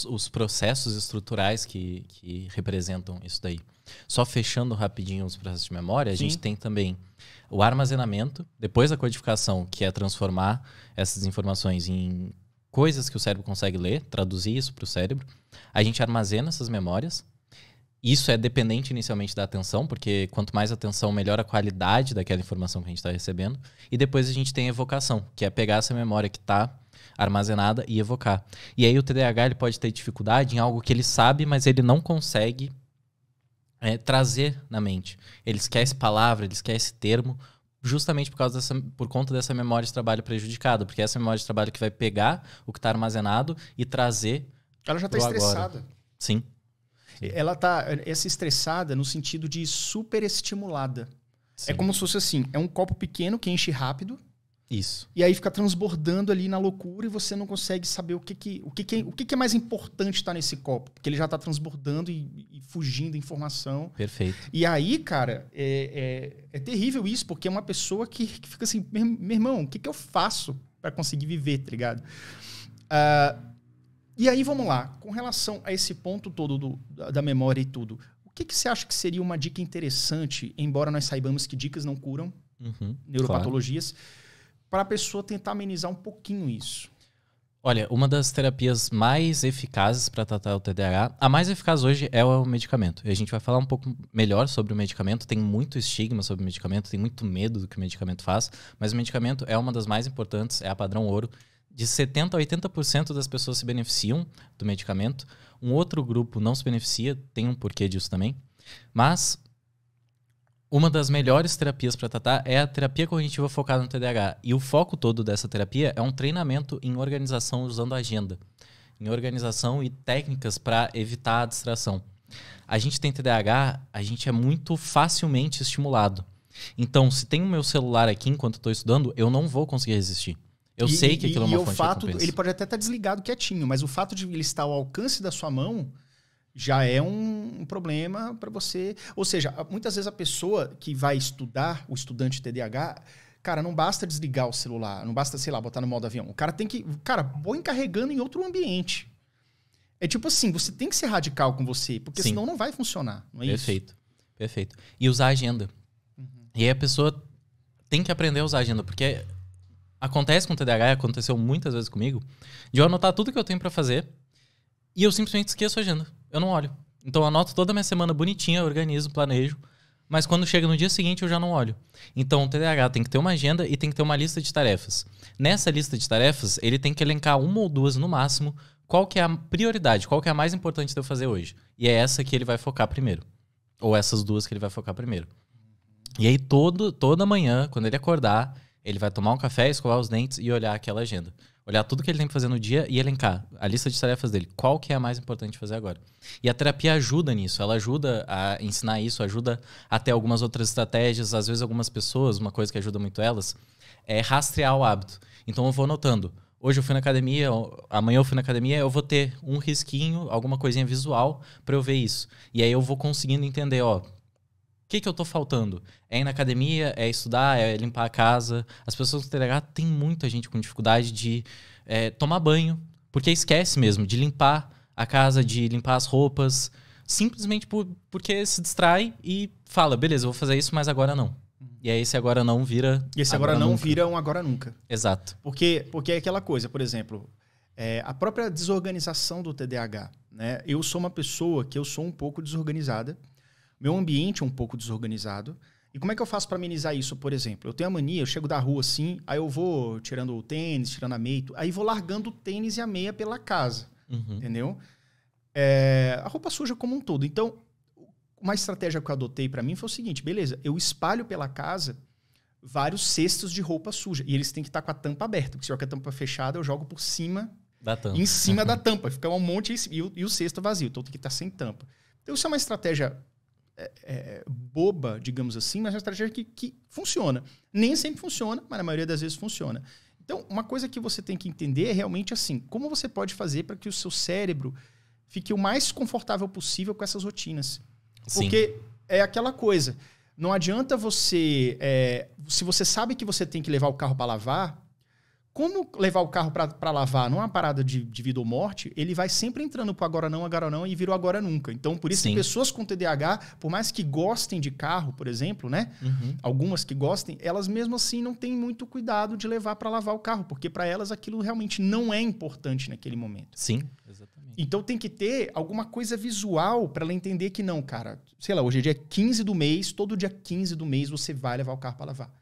os processos estruturais que representam isso daí. Só fechando rapidinho os processos de memória, a gente tem também o armazenamento, depois da codificação, que é transformar essas informações em coisas que o cérebro consegue ler, traduzir isso para o cérebro. A gente armazena essas memórias. Isso é dependente inicialmente da atenção, porque quanto mais atenção, melhor a qualidade daquela informação que a gente está recebendo. E depois a gente tem a evocação, que é pegar essa memória que está armazenada e evocar. E aí o TDAH ele pode ter dificuldade em algo que ele sabe, mas ele não consegue trazer na mente. Ele esquece palavra, ele esquece termo, justamente por conta dessa memória de trabalho prejudicada, porque é essa memória de trabalho que vai pegar o que está armazenado e trazer. Ela já está estressada. Sim. Ela está estressada no sentido de superestimulada. Sim. É como se fosse assim, é um copo pequeno que enche rápido. Isso. E aí fica transbordando ali na loucura e você não consegue saber o que é mais importante estar nesse copo. Porque ele já está transbordando e fugindo informação. Perfeito. E aí, cara, é terrível isso, porque é uma pessoa que fica assim, meu irmão, o que eu faço para conseguir viver, tá ligado? E aí, vamos lá. Com relação a esse ponto todo da memória e tudo, o que você acha que seria uma dica interessante, embora nós saibamos que dicas não curam neuropatologias, para a pessoa tentar amenizar um pouquinho isso? Olha, uma das terapias mais eficazes para tratar o TDAH, a mais eficaz hoje é o medicamento. E a gente vai falar um pouco melhor sobre o medicamento. Tem muito estigma sobre o medicamento, tem muito medo do que o medicamento faz, mas o medicamento é uma das mais importantes, é a padrão ouro. De 70% a 80% das pessoas se beneficiam do medicamento. Um outro grupo não se beneficia, tem um porquê disso também. Mas uma das melhores terapias para tratar é a terapia cognitiva focada no TDAH. E o foco todo dessa terapia é um treinamento em organização usando agenda. Em organização e técnicas para evitar a distração. A gente tem TDAH, a gente é muito facilmente estimulado. Então, se tem o meu celular aqui enquanto eu estou estudando, eu não vou conseguir resistir. Eu sei que aquilo é uma fonte de recompensa. Ele pode até estar desligado quietinho, mas o fato de ele estar ao alcance da sua mão já é um problema para você. Ou seja, muitas vezes a pessoa que vai estudar, o estudante TDAH, cara, não basta desligar o celular, não basta, sei lá, botar no modo avião. O cara tem que... Cara, põe carregando em outro ambiente. É tipo assim, você tem que ser radical com você, porque senão não vai funcionar. Não é Perfeito. Isso? Perfeito. E usar a agenda. E aí a pessoa tem que aprender a usar a agenda, porque acontece com o TDAH, aconteceu muitas vezes comigo, de eu anotar tudo que eu tenho para fazer e eu simplesmente esqueço a agenda. Eu não olho. Então eu anoto toda a minha semana bonitinha, organizo, planejo, mas quando chega no dia seguinte eu já não olho. Então o TDAH tem que ter uma agenda e tem que ter uma lista de tarefas. Nessa lista de tarefas, ele tem que elencar uma ou duas no máximo, qual que é a prioridade, qual que é a mais importante de eu fazer hoje. E é essa que ele vai focar primeiro. Ou essas duas que ele vai focar primeiro. E aí toda manhã, quando ele acordar, ele vai tomar um café, escovar os dentes e olhar aquela agenda. Olhar tudo que ele tem que fazer no dia e elencar a lista de tarefas dele. Qual que é a mais importante de fazer agora? E a terapia ajuda nisso. Ela ajuda a ensinar isso, ajuda a ter algumas outras estratégias. Às vezes algumas pessoas, uma coisa que ajuda muito elas, é rastrear o hábito. Então eu vou anotando. Hoje eu fui na academia, amanhã eu fui na academia, eu vou ter um risquinho, alguma coisinha visual para eu ver isso. E aí eu vou conseguindo entender, o que eu tô faltando? É ir na academia, é estudar, é limpar a casa. As pessoas com TDAH, tem muita gente com dificuldade de tomar banho, porque esquece mesmo de limpar a casa, de limpar as roupas, simplesmente porque se distrai e fala, beleza, eu vou fazer isso, mas agora não. E aí esse agora não vira... E esse agora não vira um agora nunca. Exato. Porque é aquela coisa, por exemplo, a própria desorganização do TDAH. Né? Eu sou uma pessoa que eu sou um pouco desorganizada. Meu ambiente é um pouco desorganizado. E como é que eu faço para amenizar isso, por exemplo? Eu tenho a mania, eu chego da rua assim, aí eu vou tirando o tênis, tirando a meia, aí vou largando o tênis e a meia pela casa. Entendeu? A roupa suja como um todo. Então, uma estratégia que eu adotei para mim foi o seguinte, beleza, eu espalho pela casa vários cestos de roupa suja. E eles têm que estar com a tampa aberta, porque se eu com a tampa fechada, eu jogo por cima da tampa. Em cima da tampa. Fica um monte e o cesto vazio. Então tem que estar sem tampa. Então isso é uma estratégia boba, digamos assim, mas é uma estratégia que funciona. Nem sempre funciona, mas na maioria das vezes funciona. Então, uma coisa que você tem que entender é realmente assim, como você pode fazer para que o seu cérebro fique o mais confortável possível com essas rotinas. Sim. Porque é aquela coisa, não adianta você... se você sabe que você tem que levar o carro para lavar, Como levar o carro para lavar não é uma parada de vida ou morte, ele vai sempre entrando pro agora não, e vira o agora nunca. Então, por isso que pessoas com TDAH, por mais que gostem de carro, por exemplo, né? Algumas que gostem, elas mesmo assim não têm muito cuidado de levar para lavar o carro, porque para elas aquilo realmente não é importante naquele momento. Sim, exatamente. Então tem que ter alguma coisa visual para ela entender que não, cara, sei lá, hoje é dia 15 do mês, todo dia 15 do mês você vai levar o carro para lavar.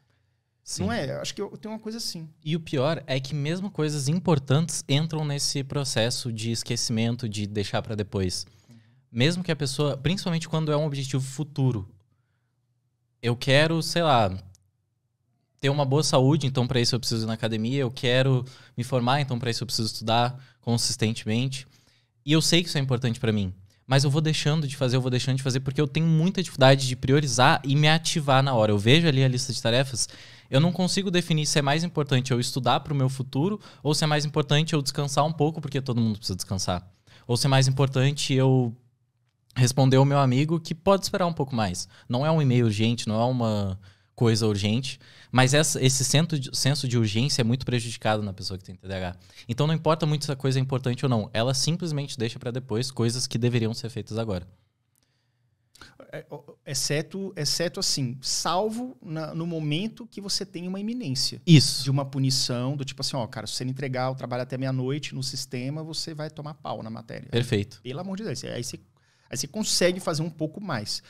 Sim. Não é? Acho que eu tenho uma coisa assim. E o pior é que mesmo coisas importantes entram nesse processo de esquecimento, de deixar para depois. Mesmo que a pessoa, principalmente quando é um objetivo futuro. Eu quero, sei lá, ter uma boa saúde, então para isso eu preciso ir na academia. Eu quero me formar, então para isso eu preciso estudar consistentemente. E eu sei que isso é importante para mim. Mas eu vou deixando de fazer porque eu tenho muita dificuldade de priorizar e me ativar na hora. Eu vejo ali a lista de tarefas, eu não consigo definir se é mais importante eu estudar para o meu futuro ou se é mais importante eu descansar um pouco, porque todo mundo precisa descansar. Ou se é mais importante eu responder ao meu amigo que pode esperar um pouco mais. Não é um e-mail urgente, não é uma coisa urgente, mas esse senso de urgência é muito prejudicado na pessoa que tem TDAH. Então não importa muito se a coisa é importante ou não, ela simplesmente deixa para depois coisas que deveriam ser feitas agora. Exceto assim, salvo no momento que você tem uma iminência. Isso. De uma punição, do tipo assim, ó, cara, se você não entregar o trabalho até meia-noite no sistema, você vai tomar pau na matéria. Perfeito. Pelo amor de Deus. Aí você consegue fazer um pouco mais.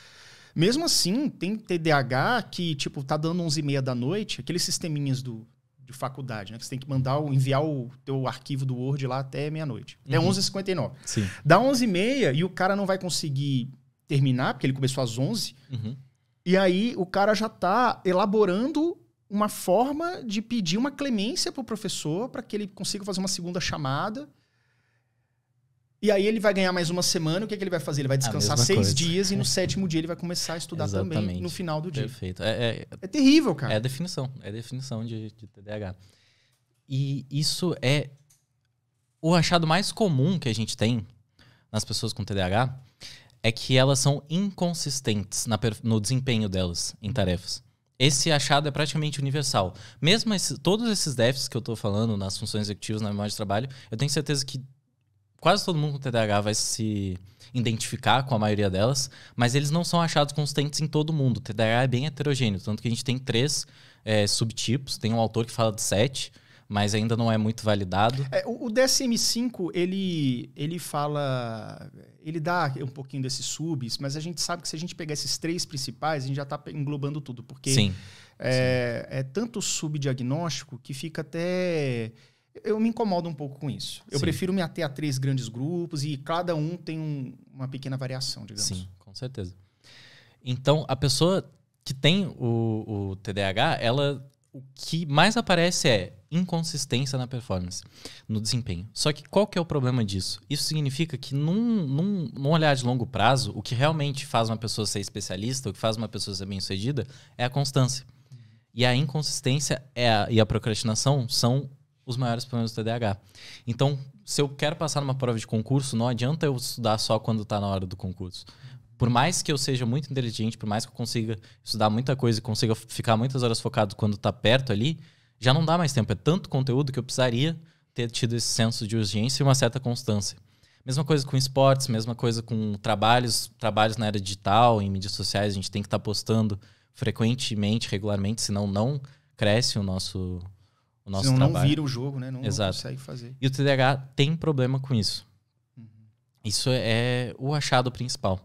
Mesmo assim, tem TDAH que, tipo, tá dando 11h30 da noite, aqueles sisteminhas de faculdade, né? Que você tem que enviar o teu arquivo do Word lá até meia-noite. Até 11h59. Sim. Dá 11h30 e o cara não vai conseguir terminar, porque ele começou às 11h. E aí o cara já tá elaborando uma forma de pedir uma clemência pro professor para que ele consiga fazer uma segunda chamada. E aí ele vai ganhar mais uma semana, o que ele vai fazer? Ele vai descansar 6 dias e no 7º dia ele vai começar a estudar também no final do dia. Perfeito. É terrível, cara. É a definição de TDAH. E isso é o achado mais comum que a gente tem nas pessoas com TDAH é que elas são inconsistentes no desempenho delas em tarefas. Esse achado é praticamente universal. Mesmo todos esses déficits que eu estou falando nas funções executivas, na memória de trabalho, eu tenho certeza que quase todo mundo com TDAH vai se identificar com a maioria delas, mas eles não são achados consistentes em todo mundo. O TDAH é bem heterogêneo, tanto que a gente tem 3 subtipos, tem um autor que fala de 7, mas ainda não é muito validado. O DSM-5, ele fala... Ele dá um pouquinho desses subs, mas a gente sabe que se a gente pegar esses 3 principais, a gente já está englobando tudo, porque Sim. É tanto subdiagnóstico que fica até... Eu me incomodo um pouco com isso. Eu prefiro me ater a 3 grandes grupos e cada um tem uma pequena variação, digamos. Sim, com certeza. Então, a pessoa que tem o TDAH, o que mais aparece é inconsistência na performance, no desempenho. Só que qual que é o problema disso? Isso significa que num olhar de longo prazo, o que realmente faz uma pessoa ser especialista, o que faz uma pessoa ser bem-sucedida, é a constância. E a inconsistência e a procrastinação são os maiores problemas do TDAH. Então, se eu quero passar numa prova de concurso, não adianta eu estudar só quando está na hora do concurso. Por mais que eu seja muito inteligente, por mais que eu consiga estudar muita coisa e consiga ficar muitas horas focado quando está perto ali, já não dá mais tempo. É tanto conteúdo que eu precisaria ter tido esse senso de urgência e uma certa constância. Mesma coisa com esportes, mesma coisa com trabalhos na área digital, em mídias sociais. A gente tem que estar postando frequentemente, regularmente, senão não cresce o nosso senão trabalho. Não vira o jogo, né? Não Exato. consegue fazer. E o TDAH tem problema com isso. Isso é o achado principal.